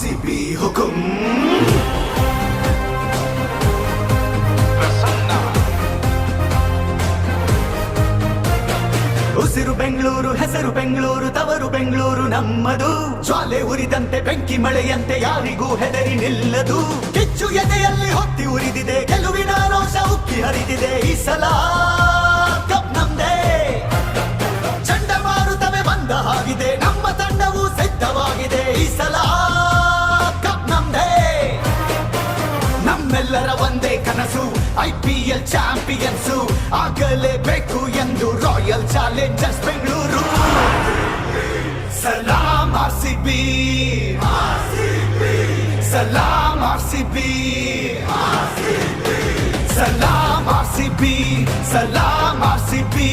RCB हुकुम ಉಸಿರು ಬೆಂಗಳೂರು ಹೆಸರು ಬೆಂಗಳೂರು ತವರು ಬೆಂಗಳೂರು ನಮ್ಮದು ಜ್ವಾಲೆ ಉರಿದಂತೆ ಬೆಂಕಿ ಮಳೆಯಂತೆ ಯಾರಿಗೂ ಹೆದರಿ ನಿಲ್ಲದು ಕಿಚ್ಚು ಎದೆಯಲ್ಲಿ ಹೊತ್ತಿ ಉರಿದಿದೆ ಗೆಲುವಿನ ರೋಷ ಉಕ್ಕಿ ಹರಿದಿದೆ ಈ ಸಲ ಕಪ್ ನಮ್ದೇ ಚಂಡಮಾರುತವೇ ಬಂದ ಹಾಗಿದೆ ನಮ್ಮ ತಂಡವು ಸಿದ್ಧವಾಗಿದೆ ಈ ಸಲ ಕಪ್ ನಮ್ದೇ ನಮ್ಮೆಲ್ಲರ ಒಂದೇ ಕನಸು IPL ಚಾಂಪಿಯನ್ಸು ಆಗಲೇಬೇಕು ಎಂದು ರಾಯಲ್ ಚಾಲೆಂಜರ್ಸ್ ಬೆಂಗಳೂರು ಸಲಾಂ ಆರ್ಸಿಬಿ ಸಲಾಂ ಆರ್ಸಿಬಿ ಸಲಾಂ ಆರ್ಸಿಬಿ ಸಲಾಂ ಆರ್ಸಿಬಿ